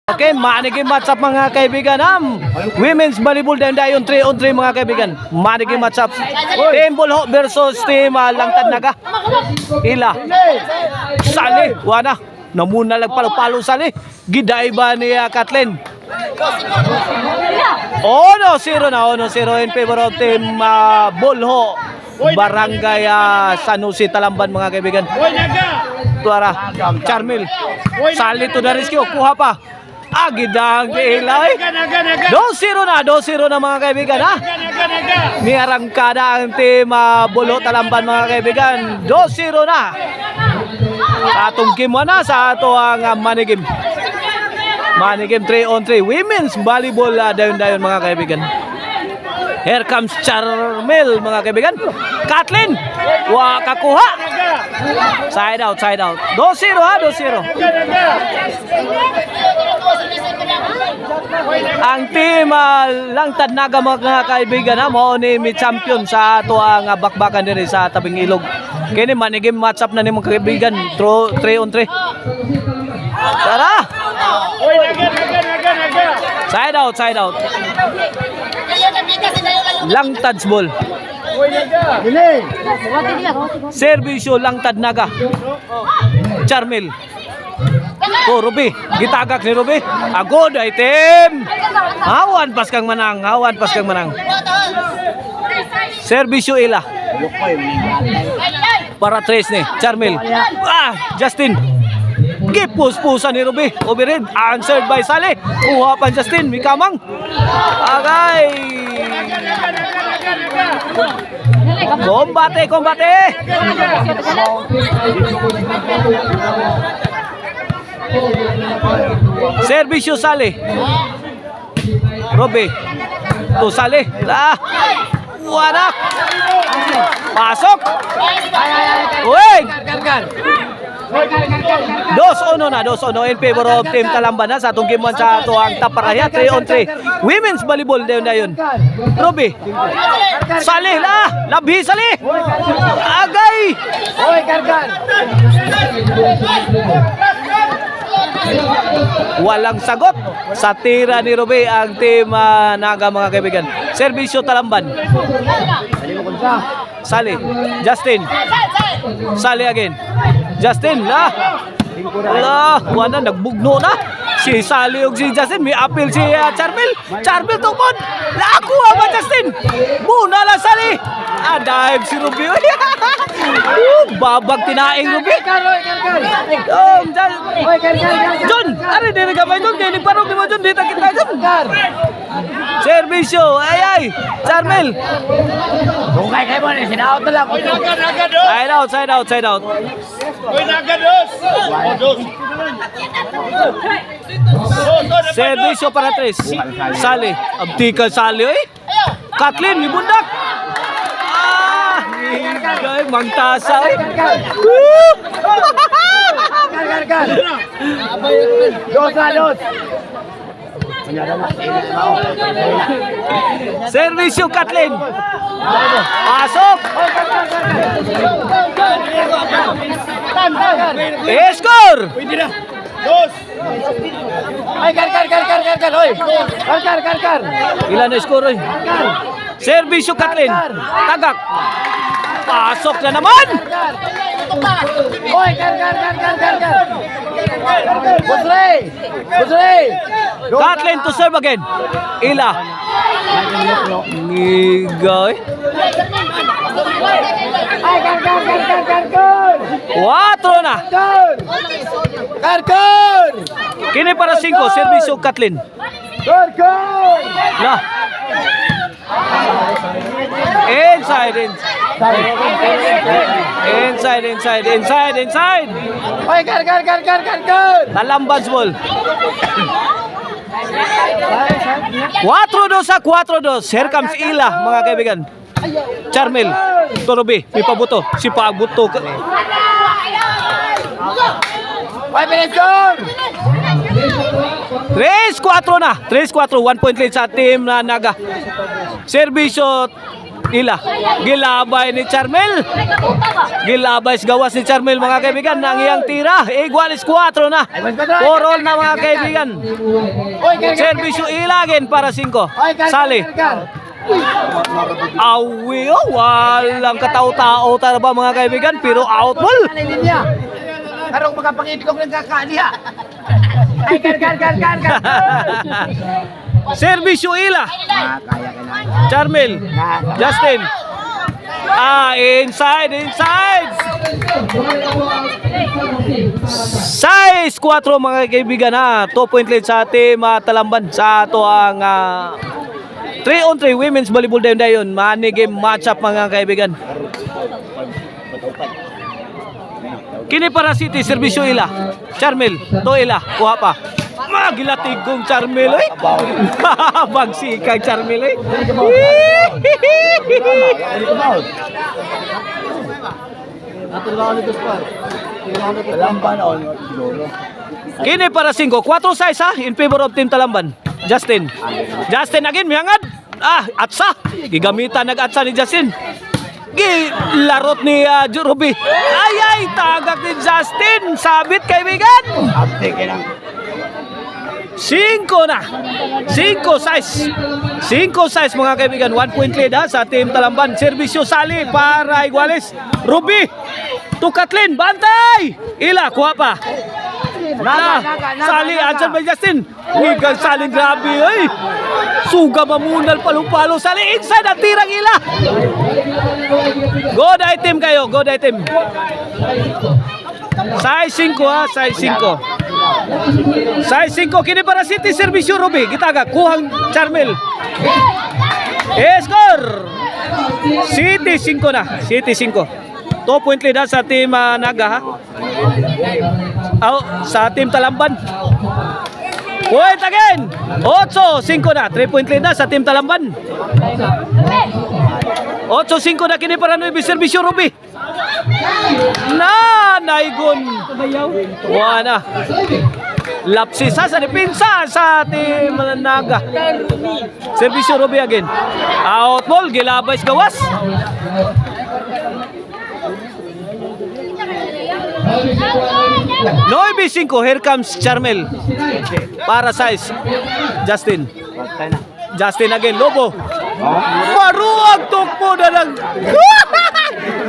Okay, maniging matchup mga kaibigan. Women's volleyball dayon 3-on-3 mga kaibigan. Maniging matchup. Team Bulho versus Team Langtad Naga. Ila. Sali. Wana. Namuna nagpalo-palo sali. Giday ba ni Kathleen? Ono 0 na. Ono 0 in favor of Team Bulho. Barangay San Jose Talamban mga kaibigan. Tuara. Charmel. Sali to the rescue. Kuha pa. Agidang diilay. 2-0 na. 2-0 na mga kaibigan ha. May arangkada ang Team Bulho Talamban mga kaibigan. 2-0 na. Atong game na sa ato ang manigim. Manigim 3-on-3. Women's volleyball dayon-dayon mga kaibigan. Here comes Charmel mga kaibigan. Kathleen. Kakuha. Side out, side out. 2-0 ha, 2-0. Ang team Langtad Naga mga kaibigan ha, mao ni mi champion sa ato ang bakbakan diri sa tabing ilog. Kini manigim matchup na ni mga kaibigan 3-on-3. Tara. Side out, side out. Langtad's ball. Servisyo Langtad Naga. Charmel. Ruby, gitagak ni Ruby. Agod item. Hawan pas kang manang, hawan pas kang manang. Servisyo Ila. Para tres ni Charmel. Justin. Gipus-pusan ni Ruby. Overhead. Answered by Sali. Kuha pa Justin. Mikamang. Agay. Kombate, kombate. Servisyo Sali. Ruby. To Sali. Wanak. Pasok. Uy. 2-1 na, 2-1 in favor of Team Talamban na sa atong game 1 sa ato ang Taparaya 3-on-3. Women's volleyball dayon. Ruby. Salih lah, labhi Salih. Agay. Oy, kargan. Walang sagot sa tira ni Ruby ang Team Naga mga kaibigan. Servisyo Talamban. Salih, Justin. Salih again. Justin lah. Wala nagbugno na. Si Sali ug si Justin may appeal si Charmel. Charmel tukod. Laku ba Justin? Muna lang Sali. Dive si Ruby. Babag tinaing Ruby. John, ari diri gamay John, dili parog ni mo John, dita kita John. Servisyo, ay Charmel. Bungkay kayo mo, sinaot na lang. Side out. Uy, nagados. Servisyo para tres. Sali. Abtikal Sali eh. Kathleen, ni bundak. Gay mangtasa eh. Dos. Servisyo Kathleen. Pasok. Score. Dos. Ay, kar. Oy. Kar. Ilan na score oy? Servisyo Kathleen. Tagak. Pasok na naman. Oy, kar. Busre. Kathleen to serve again. Ila. Ngigay. Ay, kar. 4 na. Kar. Kini para 5. Servisyo Kathleen. Kar. Lah. Inside. Oy, kar. Talamban's ball. 4-2. Here comes Ila mga kaibigan. Charmel. Ruby. May pabuto. Si pabuto. Oy, Pineskor. 3-4 na. 3-4. 1 point lead sa team na Naga. Servisyo Ila. Gilabay ni Charmel. Gilabay sa gawas ni Charmel mga kaibigan. Nang iyang tira. Igual is 4 na. 4 all na mga kaibigan. Servisyo ilagin para 5. Sali. Awi, oh, walang katao-tao ba mga kaibigan, pero out ball. Karong makapangiti ko ng kakaniya. Ay, kan. Servisyo ila. Charmel. Justin. Inside. Size 4 mga kaibigan ha. 2 point lead sa team Talamban sa ato ang 3-on-3 women's volleyball dayon. Money game match-up mga kaibigan. Kini para City, servisyo ila. Charmel, to ila, kuha pa. Magilatig kong Charmel eh. Bagsikag Charmel eh. Kini para 5, 4 size ha, in favor of team Talamban. Justin again, miyangad. Atsa. Gigamitan nag-atsa ni Justin. Gilarot ni Ruby. Ay, tagak ni Justin. Sabit kaibigan. 5 na. 5 size mga kaibigan. 1 point lead ha, sa team Talamban. Servisyo Sali para Iguales. Ruby. To Kathleen. Bantay. Ila, kuha pa. Sali, answer by Justin. Higang Sali, grabe ay. Suga mamunal palo-palo. Sali inside at tirang ila. Good item kayo, good item. Size 5 ha, size 5. Size 5, kini para City, servisyo Ruby. Gitaga, kuhang Charmel. Score. City 5 na, City 5. 2 point lead ha, sa team Naga ha. Sa team Talamban. Point again. 8-5 na. 3 point lead na sa team Talamban. 8-5 na kini para Nuevi, servisyo Ruby. Naigon. Wala. Lapsis sa depensa sa team Naga. Servisyo Ruby again. Out ball, gilabay sa gawas. Nuevi 5, here comes Charmel. Para size. Justin again, Lobo. Maruang tukpo na lang.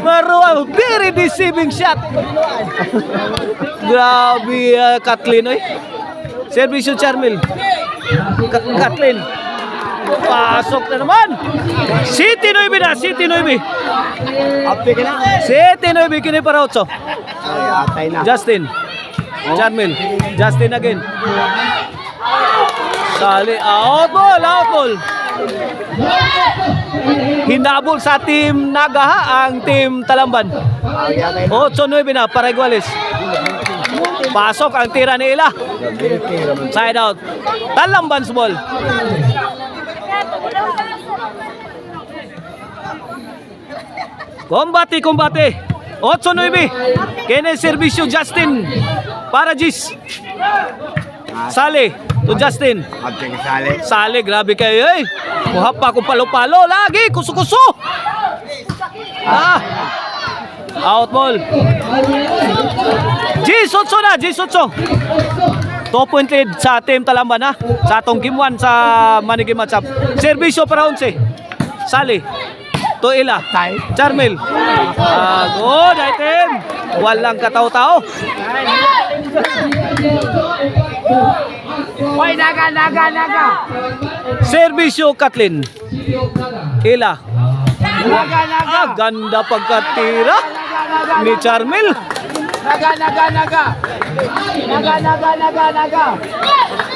Maruang, very deceiving shot. Grabe Kathleen oy. Servisyo Charmel. Kathleen. Pasok na naman. City 9 na, City 9. City 9 kini para 8. Justin. Charmel. Justin again. Sali, out ball. Hinabol sa team Naga ha, ang team Talamban. 8-9 na para Iguales. Pasok ang tira ni Ila. Side out. Talamban's ball. Kombate. 8-9. Kene servisyo Justin para Gis. Sali to Justin. Sali, grabe kayo eh. Kuha pa akong palo-palo. Lagi, kuso-kuso. Out ball. Gis 8 na, Gis 8. 2 point lead sa team Talamban ha. Sa atong game 1 sa money game matchup. Servisyo para 11. Sali. To Ila. Charmel. Good item. Walang katao-tao. Hoy, naga. Servisyo Kathleen. Ila. Naga. Ganda pagkatira ni Charmel. Naga.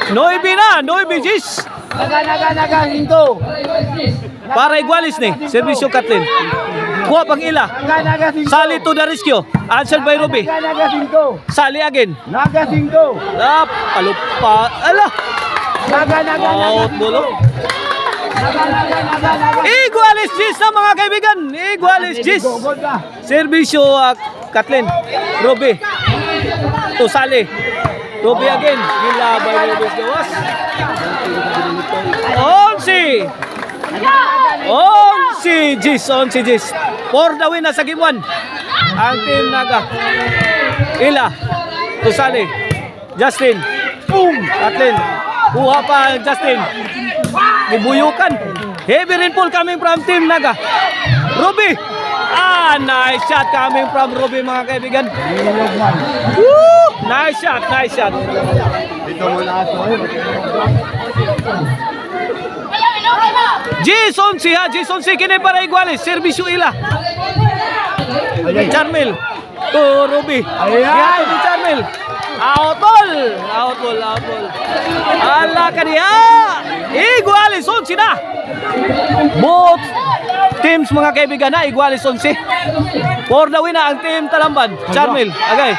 9 Gis. Naga, hinto. Para Iguales ni, servisyo Kathleen. Kuha pang Ila. Naga, hinto. Sali to the rescue. Answer by Ruby. Naga, hinto. Sali again. Naga, hinto. Palupa. Naga. Out bolo. Naga. Iguales Gis na mga kaibigan. Iguales Gis. Servisyo Kathleen. Ruby. To Sali. Ruby again. Gilabay Ruby gawas. 11. Si Gis. For the win na sa game 1. Ang team Naga. Ila. Tusali. Justin. Boom! Kathleen. Kuha pa Justin. Gibuyukan. Heavy rainfall coming from team Naga. Ruby. Nice shot coming from Ruby mga kaibigan. Woo! Nice shot. Jason si kini para iguales. Servisyo ila. Charmel to Ruby. Ayan ni Charmel. Outball. Ala kaniya. Iguales 11 na. Both teams mga kaibigan na iguales 11. For the win na ang team Talamban. Charmel, agay.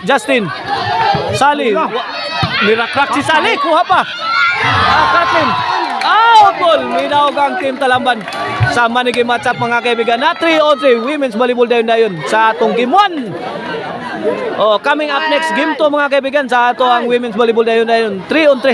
Justin. Sally. Nirakrak si Sally. Kuha pa. Kathleen. Outball. Minawag ang team Talamban. Sama ni game matchup mga kaibigan na 3-on-3 women's volleyball dayon sa atong game 1. Coming up next game 2 mga kaibigan sa ato ang women's volleyball dayon 3-on-3.